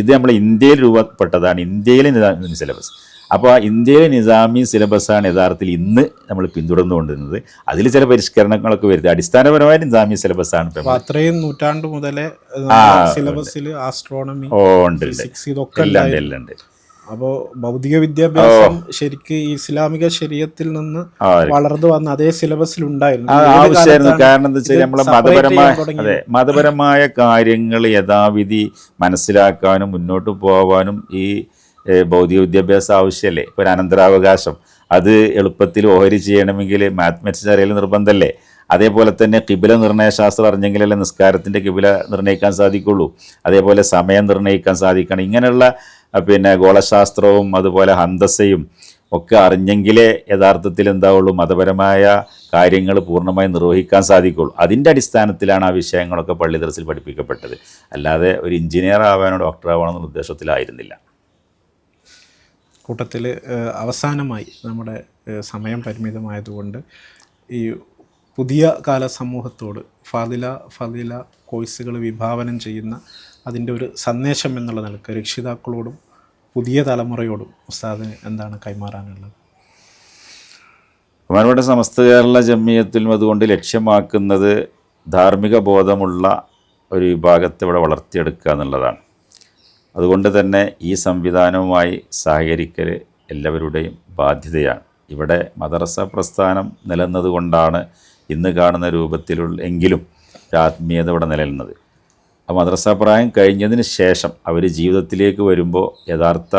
ഇത് നമ്മൾ ഇന്ത്യയിൽ രൂപപ്പെട്ടതാണ്, ഇന്ത്യയിലെ നിസാമി സിലബസ്. അപ്പോൾ ആ ഇന്ത്യയിലെ നിസാമി സിലബസാണ് യഥാർത്ഥത്തിൽ ഇന്ന് നമ്മൾ പിന്തുടർന്നുകൊണ്ടിരുന്നത്. അതിൽ ചില പരിഷ്കരണങ്ങളൊക്കെ വരുത്തി അടിസ്ഥാനപരമായ നിസാമി സിലബസാണ്. അത്രയും നൂറ്റാണ്ട് മുതലേ സിലബസിൽ ആസ്ട്രോണമി, ഫിസിക്സ് ഇതൊക്കെ ഉണ്ട്. അപ്പോൾ ഭൗതിക വിദ്യാഭ്യാസം ശരിക്ക് ഇസ്ലാമിക ശരീഅത്തിൽ നിന്ന് വളർന്നു വന്ന അതേ സിലബസിൽ ഉണ്ടായിരുന്നു, ആവശ്യമായിരുന്നു. കാരണം എന്താ വെച്ചാൽ നമ്മളെ മതപരമായ കാര്യങ്ങൾ യഥാവിധി മനസ്സിലാക്കാനും മുന്നോട്ട് പോകാനും ഈ ഭൗതിക വിദ്യാഭ്യാസം ആവശ്യമല്ലേ. ഇപ്പോൾ ഒരു അനന്തരാവകാശം അത് എളുപ്പത്തിൽ ഓഹരി ചെയ്യണമെങ്കിൽ മാത്തമാറ്റിക്സ് അറിയൽ നിർബന്ധമല്ലേ. അതേപോലെ തന്നെ കിബില നിർണയശാസ്ത്രം അറിഞ്ഞെങ്കിലല്ലേ നിസ്കാരത്തിൻ്റെ കിബില നിർണ്ണയിക്കാൻ സാധിക്കുള്ളൂ. അതേപോലെ സമയം നിർണ്ണയിക്കാൻ സാധിക്കണം. ഇങ്ങനെയുള്ള ഗോളശാസ്ത്രവും അതുപോലെ ഹന്തസയും ഒക്കെ അറിഞ്ഞെങ്കിലേ യഥാർത്ഥത്തിൽ എന്താവുള്ളൂ, മതപരമായ കാര്യങ്ങൾ പൂർണ്ണമായി നിർവഹിക്കാൻ സാധിക്കുള്ളൂ. അതിൻ്റെ അടിസ്ഥാനത്തിലാണ് ആ വിഷയങ്ങളൊക്കെ പള്ളി ദർസിൽ പഠിപ്പിക്കപ്പെട്ടത്. അല്ലാതെ ഒരു എഞ്ചിനീയർ ആവാനോ ഡോക്ടർ ആവാനോ എന്നുള്ള ഉദ്ദേശത്തിലായിരുന്നില്ല. കൂട്ടത്തിൽ അവസാനമായി നമ്മുടെ സമയം പരിമിതമായതുകൊണ്ട് ഈ പുതിയ കാല സമൂഹത്തോട് ഫാദില കോഴ്സുകൾ വിഭാവനം ചെയ്യുന്ന അതിൻ്റെ ഒരു സന്ദേശം എന്നുള്ള നിലക്ക് രക്ഷിതാക്കളോടും പുതിയ തലമുറയോടും ഉസ്താദിന് എന്താണ് കൈമാറാനുള്ളത്? ബഹുമാനപ്പെട്ട സമസ്ത കേരള ജമിയത്തുൽ അതുകൊണ്ട് ലക്ഷ്യമാക്കുന്നത് ധാർമ്മിക ബോധമുള്ള ഒരു വിഭാഗത്തെ ഇവിടെ വളർത്തിയെടുക്കുക എന്നുള്ളതാണ്. അതുകൊണ്ട് തന്നെ ഈ സംവിധാനവുമായി സഹകരിക്കൽ എല്ലാവരുടെയും ബാധ്യതയാണ്. ഇവിടെ മദ്രസ പ്രസ്ഥാനം നിലനിന്നതുകൊണ്ടാണ് ഇന്ന് കാണുന്ന രൂപത്തിലുള്ള എങ്കിലും ഒരു ആത്മീയത ഇവിടെ നിലനിന്നത്. ആ മദ്രസ പ്രായം കഴിഞ്ഞതിന് ശേഷം അവർ ജീവിതത്തിലേക്ക് വരുമ്പോൾ യഥാർത്ഥ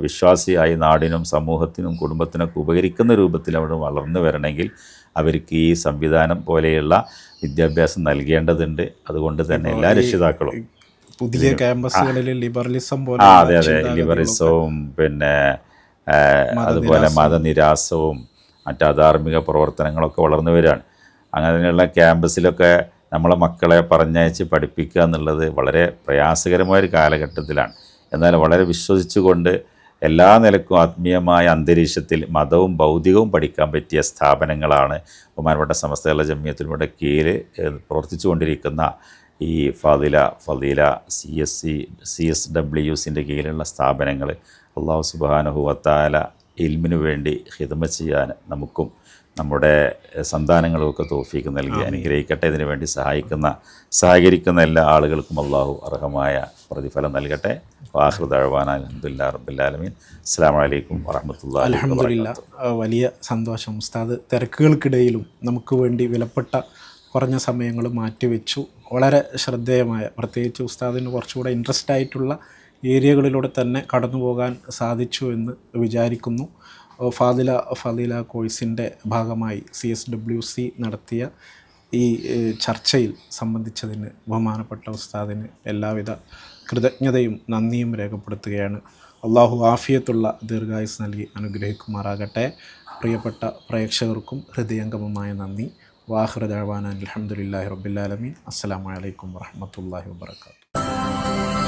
വിശ്വാസിയായി നാടിനും സമൂഹത്തിനും കുടുംബത്തിനൊക്കെ ഉപകരിക്കുന്ന രൂപത്തിൽ അവർ വളർന്നു വരണമെങ്കിൽ അവർക്ക് ഈ സംവിധാനം പോലെയുള്ള വിദ്യാഭ്യാസം നൽകേണ്ടതുണ്ട്. അതുകൊണ്ട് തന്നെ എല്ലാ രക്ഷിതാക്കളും പുതിയ ക്യാമ്പസുകളിൽ ലിബറലിസം പോലെ അതെ ലിബറലിസവും അതുപോലെ മതനിരാസവും മറ്റ് അധാർമിക പ്രവർത്തനങ്ങളൊക്കെ വളർന്നു വരികയാണ്. അങ്ങനെയുള്ള ക്യാമ്പസിലൊക്കെ നമ്മളെ മക്കളെ പറഞ്ഞയച്ച് പഠിപ്പിക്കുക എന്നുള്ളത് വളരെ പ്രയാസകരമായൊരു കാലഘട്ടത്തിലാണ്. എന്നാൽ വളരെ വിശ്വസിച്ചുകൊണ്ട് എല്ലാ നിലക്കും ആത്മീയമായ അന്തരീക്ഷത്തിൽ മതവും ഭൗതികവും പഠിക്കാൻ പറ്റിയ സ്ഥാപനങ്ങളാണ് ബഹുമാനപ്പെട്ട സമസ്ത കേരള ജമിയത്തുൽമയുടെ കീഴിൽ പ്രവർത്തിച്ചു കൊണ്ടിരിക്കുന്ന ഈ ഫളീല CSWസിൻ്റെ കീഴിലുള്ള സ്ഥാപനങ്ങൾ. അല്ലാഹു സുബ്ഹാനഹു വ തആല ഇൽമിനു വേണ്ടി ഖിദ്മത്ത് ചെയ്യാൻ നമുക്കും നമ്മുടെ സന്താനങ്ങളുമൊക്കെ തൗഫീഖ് നൽകി അനുഗ്രഹിക്കട്ടെ. ഇതിനു വേണ്ടി സഹകരിക്കുന്ന എല്ലാ ആളുകൾക്കും അല്ലാഹു അർഹമായ പ്രതിഫലം നൽകട്ടെ. വാഖിറു ദഅ്വാനാ അൽഹംദുലില്ലാഹി റബ്ബിൽ ആലമീൻ. അസ്സലാമു അലൈക്കും വറഹ്മത്തുള്ളാഹി വബറകാതുഹു. വലിയ സന്തോഷം ഉസ്താദ് തിരക്കുകൾക്കിടയിലും നമുക്ക് വേണ്ടി വിലപ്പെട്ട കുറഞ്ഞ സമയങ്ങൾ മാറ്റിവെച്ചു. വളരെ ശ്രദ്ധേയമായ, പ്രത്യേകിച്ച് ഉസ്താദിന് കുറച്ചുകൂടെ ഇൻട്രസ്റ്റ് ആയിട്ടുള്ള ഏരിയകളിലൂടെ തന്നെ കടന്നു പോകാൻ സാധിച്ചു എന്ന് വിചാരിക്കുന്നു. ഫളീല കോഴ്സിൻ്റെ ഭാഗമായി CSWC നടത്തിയ ഈ ചർച്ചയിൽ സംബന്ധിച്ചതിന് ബഹുമാനപ്പെട്ട ഉസ്താദിന് എല്ലാവിധ കൃതജ്ഞതയും നന്ദിയും രേഖപ്പെടുത്തുകയാണ്. അള്ളാഹു ആഫിയത്തുള്ള ദീർഘായുസ് നൽകി അനുഗ്രഹിക്കുമാറാകട്ടെ. പ്രിയപ്പെട്ട പ്രേക്ഷകർക്കും ഹൃദയംഗമമായ നന്ദി. വാഖിറു ദഅ്വാനാ അൽഹംദുലില്ലാഹി റബ്ബിൽ ആലമീൻ. അസ്സലാമു അലൈക്കും വറഹ്മത്തുള്ളാഹി വബറകാതുഹു.